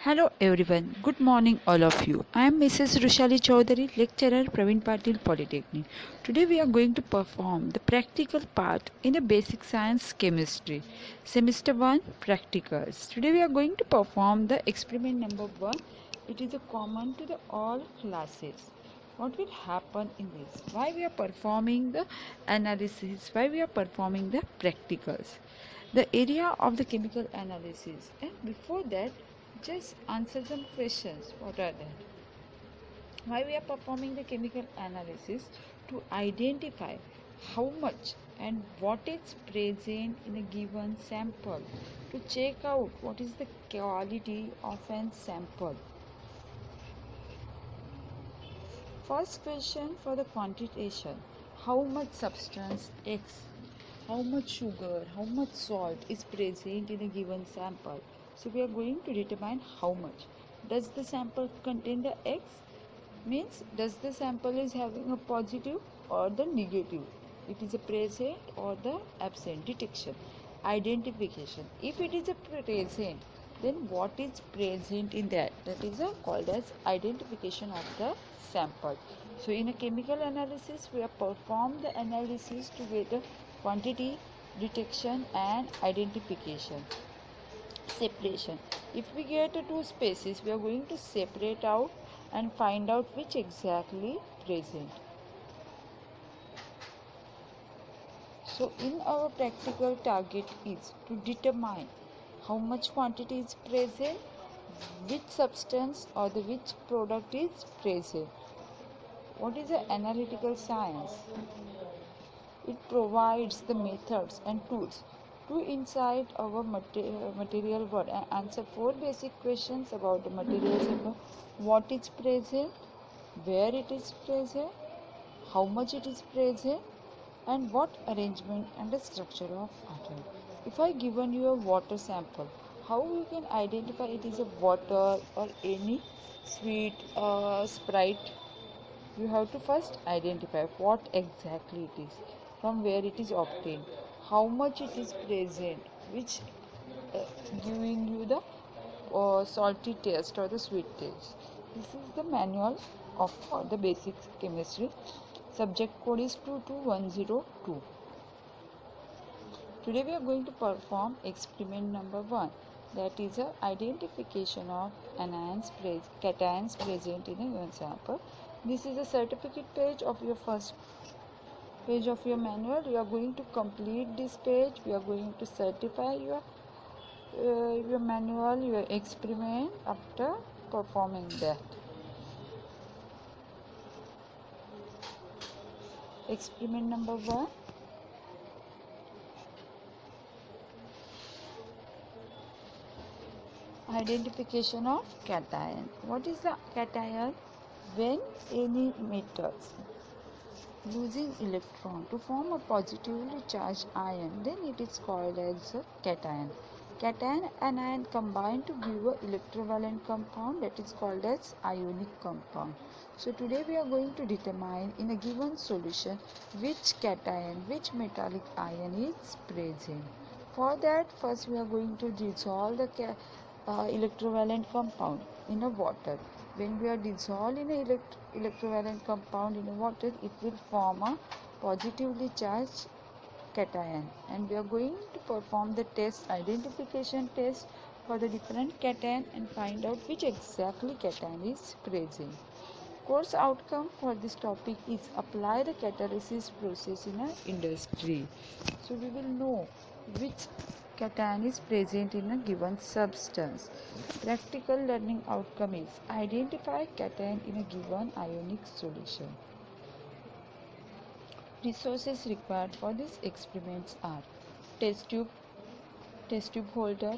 Hello everyone, good morning all of you. I am Mrs. Rushali Chaudhary, lecturer Praveen Patil Polytechnic. Today we are going to perform the practical part in a basic science chemistry. Semester 1 practicals. Today we are going to perform the experiment number 1. It is a common to the all classes. What will happen in this? Why we are performing the analysis? Why we are performing the practicals? The area of the chemical analysis. And before that, just answer some questions. What are that? Why we are performing the chemical analysis? To identify how much and what is present in a given sample, to check out what is the quality of an sample. First question for the quantitation: how much substance X, how much sugar, how much salt is present in a given sample. So we are going to determine how much. Does the sample contain the X? Means does the sample is having a positive or the negative? It is a present or the absent. Detection. Identification. If it is a present, then what is present in that? That is called as identification of the sample. So in a chemical analysis, we have performed the analysis to get a quantity, detection and identification. Separation. If we get two species, we are going to separate out and find out which exactly present. So in our practical target is to determine how much quantity is present, which substance or the which product is present. What is the analytical science? It provides the methods and tools to insight our material world and answer 4 basic questions about the materials and what is present, where it is present, how much it is present, and what arrangement and the structure of atom. If I given you a water sample, how you can identify it is a water or any sweet Sprite? You have to first identify what exactly it is, from where it is obtained, how much it is present, which giving you the salty taste or the sweet taste. This is the manual of the basic chemistry. Subject code is 22102. Today we are going to perform experiment number 1, that is a identification of cations present in a given sample. This is a certificate page of your first page of your manual. You are going to complete this page. We are going to certify your manual, your experiment after performing that. Experiment number 1. Identification of cation. What is the cation? When any metals losing electron to form a positively charged ion, then it is called as a cation. Cation and ion combine to give a electrovalent compound, that is called as ionic compound. So today we are going to determine in a given solution which cation, which metallic ion is present. For that, first we are going to dissolve the electrovalent compound in a water. When we are dissolving an electrovalent compound in a water, it will form a positively charged cation, and we are going to perform the test, identification test for the different cation and find out which exactly cation is present. Course outcome for this topic is apply the catalysis process in an industry. So we will know which cation is present in a given substance. Practical learning outcome is identify cation in a given ionic solution. Resources required for these experiments are test tube holder,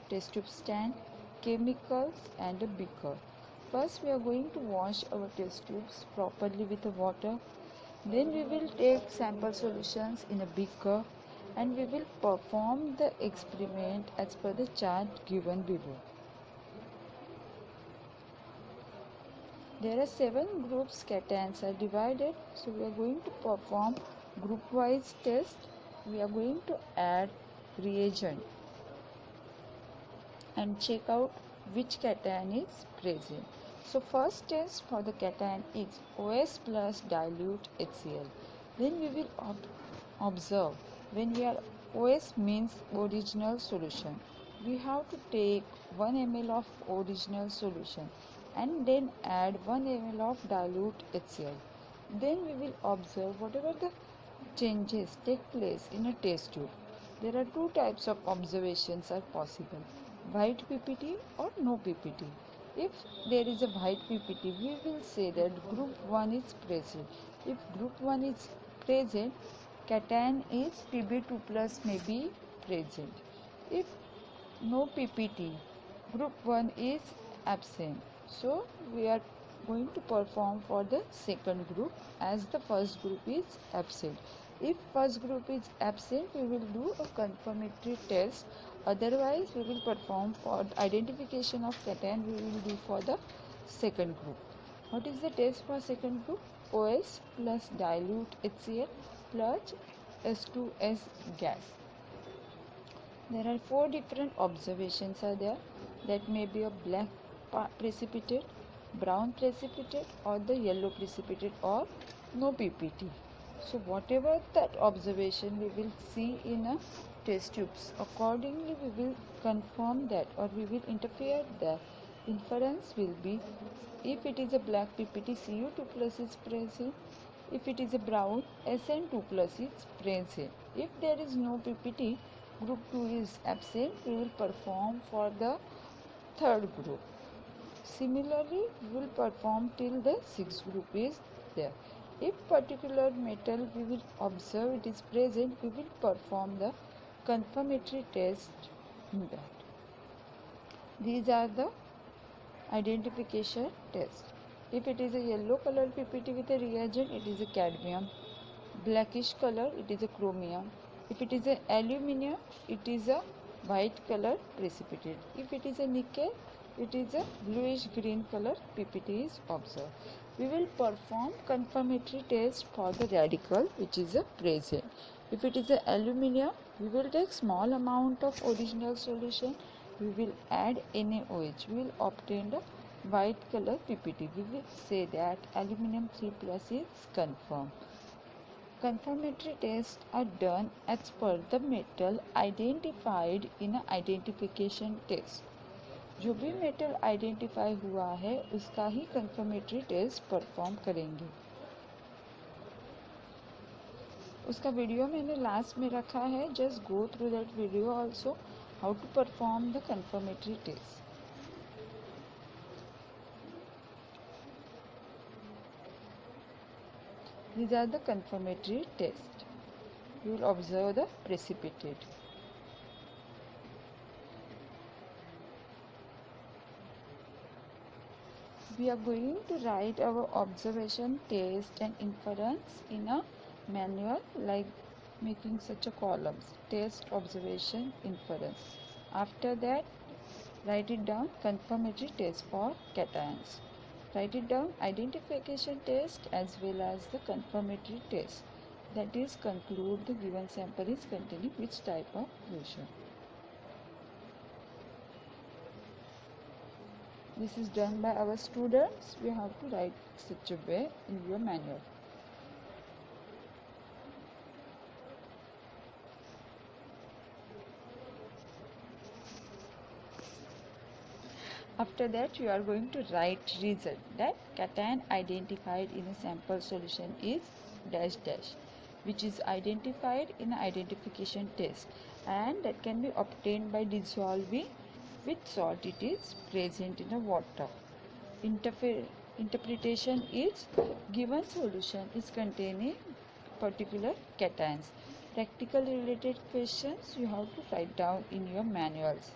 test tube stand, chemicals and a beaker. First we are going to wash our test tubes properly with the water. Then we will take sample solutions in a beaker and we will perform the experiment as per the chart given below. There are 7 groups cations are divided, so we are going to perform group wise test. We are going to add reagent and check out which cation is present. So first test for the cation is OS plus dilute HCl. Then we will observe when we are OS means original solution. We have to take 1 ml of original solution and then add 1 ml of dilute HCl. Then we will observe whatever the changes take place in a test tube. There are two types of observations are possible, white PPT or no PPT. If there is a white PPT, we will say that group 1 is present. If group 1 is present, cation is Pb2 plus may be present. If no PPT, group 1 is absent. So we are going to perform for the second group as the first group is absent. If first group is absent, we will do a confirmatory test. Otherwise, we will perform for identification of cation. We will do for the second group. What is the test for second group? OS plus dilute HCl plus S2S gas. There are 4 different observations are there. That may be a black precipitate, brown precipitate, or the yellow precipitate, or no PPT. So whatever that observation we will see in a test tubes, accordingly we will confirm that, or we will interfere the inference will be if it is a black PPT, Cu2 plus is present. If it is a brown, SN2 plus is present. If there is no PPT, group 2 is absent, we will perform for the third group. Similarly, we will perform till the sixth group is there. If particular metal we will observe it is present, we will perform the confirmatory test in that. These are the identification tests. If it is a yellow color PPT with a reagent, it is a cadmium. Blackish color, it is a chromium. If it is a aluminium, it is a white color precipitate. If it is a nickel, it is a bluish green color PPT is observed. We will perform confirmatory test for the radical which is a present. If it is a aluminium, we will take small amount of original solution. We will add NaOH. We will obtain the white color PPT. We will say that aluminium 3 plus is confirmed. Confirmatory tests are done as per the metal identified in an identification test. जो भी metal identify हुआ है उसका ही confirmatory test perform करेंगे. उसका video मैंने last में रखा है. Just go through that video also how to perform the confirmatory test. These are the confirmatory tests. You will observe the precipitate. We are going to write our observation, test and inference in a manual, like making such a columns: test, observation, inference. After that, write it down confirmatory test for cations. Write it down identification test as well as the confirmatory test. That is, conclude the given sample is containing which type of solution. This is done by our students. We have to write such a way in your manual. After that, you are going to write result that cation identified in a sample solution is dash dash, which is identified in an identification test, and that can be obtained by dissolving with salt. It is present in a water. Interpretation is given solution is containing particular cations. Practical related questions you have to write down in your manuals.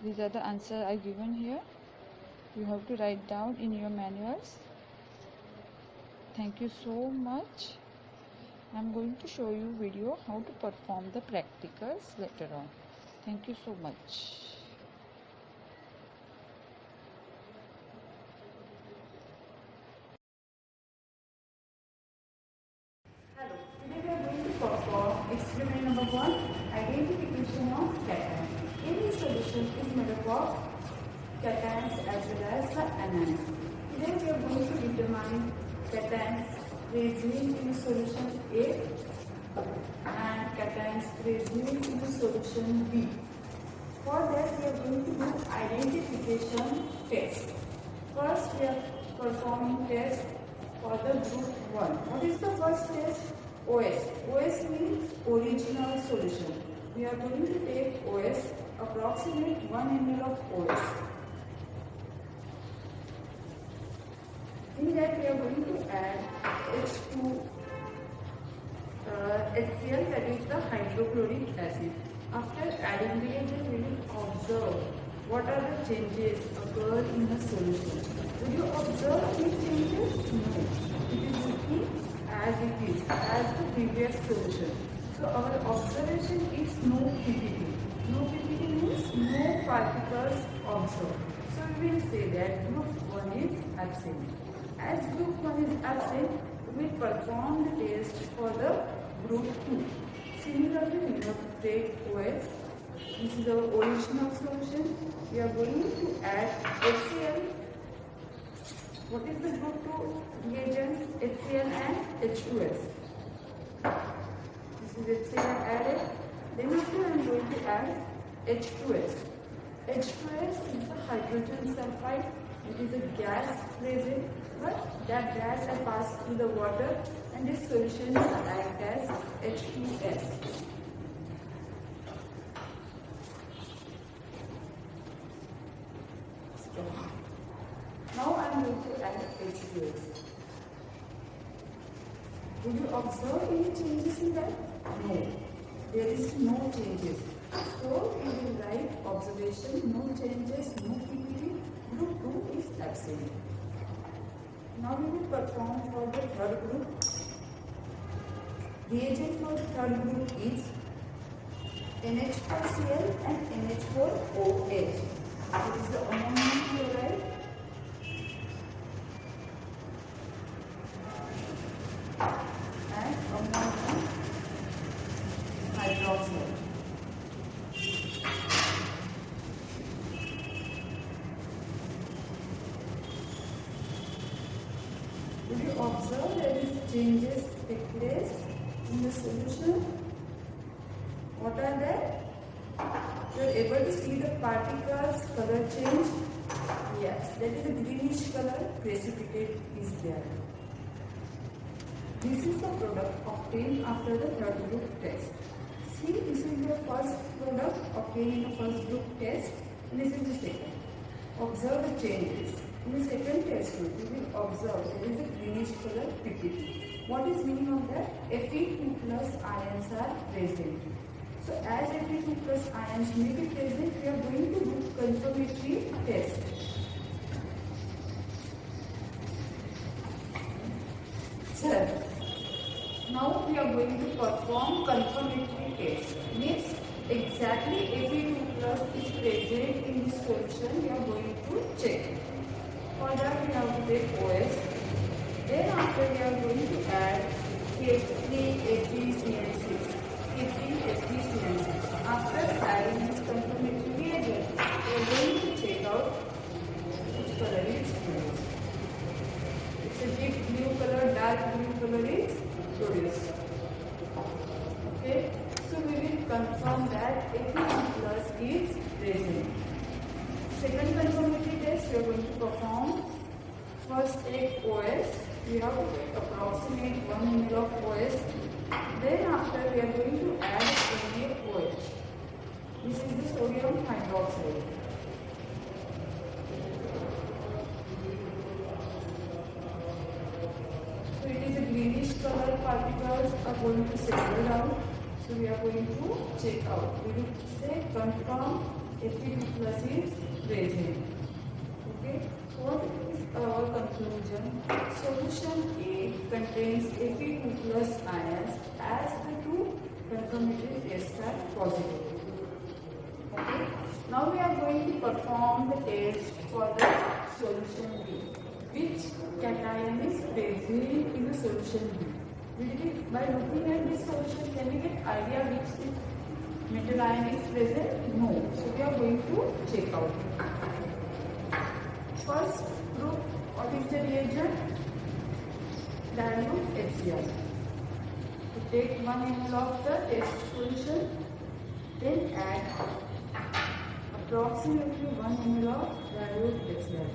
These are the answers I given here. You have to write down in your manuals. Thank you so much. I am going to show you video how to perform the practicals later on. Thank you so much. Hello, today we are going to perform experiment Identification of cation. Any solution is made up of cations as well as the anions. Today we are going to determine cations present in solution A and cations present in solution B. For that we are going to do identification test. First we are performing test for the group 1. What is the first test? OS. OS means original solution. We are going to take OS, approximate 1 ml of OS. In that we are going to add H2 HCl, that is the hydrochloric acid. After adding reagent, we will observe what are the changes occur in the solution. Will you observe any changes? No. It is looking as it is, as the previous solution. So our observation is no PPT. No PPT means no particles observed. So we will say that group 1 is absent. As group 1 is absent, we will perform the test for the group 2. Similarly, we have to take OS. This is our original solution. We are going to add HCl. What is the group 2 reagents? HCl and H2S. This is HCl added. Then after I am going to add H2S. H2S is the hydrogen sulfide. It is a gas present, but that gas has passed through the water and this solution will act as H2S. Now I am going to add H2S. Did you observe any changes in that? No. There is no changes. So we will write observation, no changes, no PPT. Group 2 is absent. Now we will perform for the third group. Reagent for the third group is NH4Cl and NH4OH. It is the ammonium chloride and ammonium hydroxide. Will you observe there is changes take place in the solution? What are they? You are able to see the particles color change? Yes, that is a greenish color precipitate is there. This is the product obtained after the third group test. See, this is your first product obtained in the first group test and this is the second. Observe the changes. In the second test group, you will observe there is a greenish color PPT. What is meaning of that? Fe2 plus ions are present. So as Fe2 plus ions may be present, we are going to do confirmatory test. Sir, now we are going to perform confirmatory test. Means exactly Fe2 plus is present in this solution, we are going to check. For that we have to take OS. Then after we are going to add K3FeCN6. K3FeCN6. After adding this confirmatory reagent, we are going to check out which color is produced. It's a deep blue color, dark blue color is produced. Okay. So we will confirm that Fe2 plus is present. Second confirmatory test we are going to perform. First take OS. We have to take approximate 1 ml of OS. Then after we are going to add NaOH. This is the sodium hydroxide. So it is a greenish color particles are going to settle down. So we are going to check out. We will say confirm Fe2 plus is present. Okay. So what is our conclusion? Solution A contains Fe2 plus ions as the two confirmatory tests are positive. Okay. Now we are going to perform the test for the solution B. Which cation is present in the solution B? By looking at this solution, can we get idea which is metal ion is present? No. So we are going to check out. First group, what is the reagent? Dilute HCl. To take 1 ml of the test solution, then add approximately 1 ml of dilute HCl.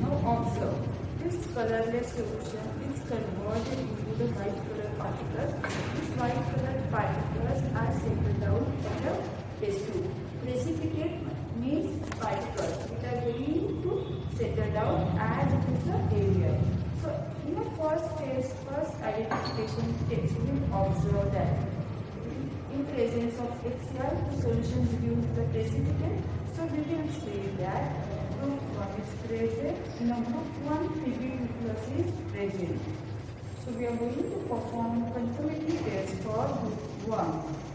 Now observe, this colorless solution is converted into the white color particles. These white color particles are settled down at a test tube. Precipitate means particles which are going to settle down as it is the area. So in the first test, first identification test, we will observe that in presence of HCl, the solution gives the precipitate. So we will say that group 1 is present, in a group 1 Pb2 plus is present. So we are going to perform confirmatory test for group 1.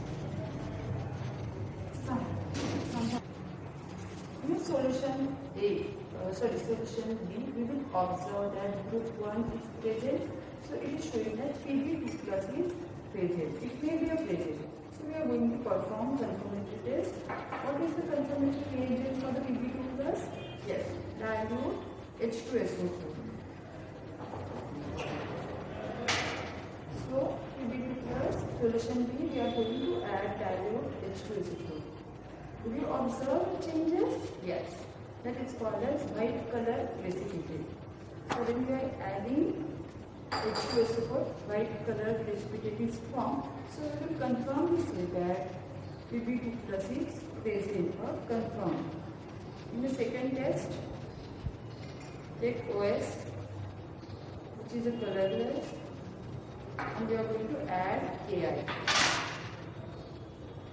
In the solution solution B, we will observe that group 1 is present. So it is showing that Pb2 plus is present. It may be a present. So we are going to perform confirmatory test. What is the confirmatory reagent for the Pb2 plus? Yes, dilute H2SO4. So Pb2 plus solution B, we are going to add dilute H2SO4. Do you observe the changes? Yes. That is called as white color precipitate. So when we are adding H2SO4, white color precipitate is formed. So we will confirm this way that Pb2 plus is present or confirmed. In the second test, take OS, which is a colorless, and we are going to add Ki.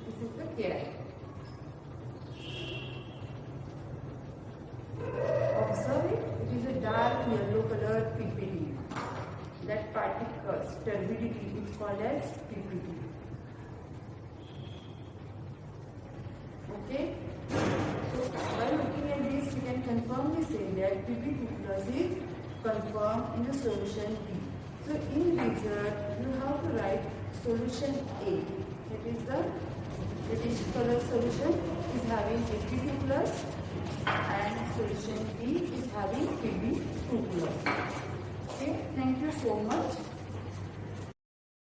This is the Ki. Observe it, it is a dark yellow colored PPT. That particles, turbidity is called as PPT. Okay? So, by looking at this, we can confirm the same that Pb2 plus is confirmed in the solution B. So, in result, you have to write solution A. That is the reddish color solution is having Pb2 plus and solution B is having Pb2 plus. Okay, thank you so much.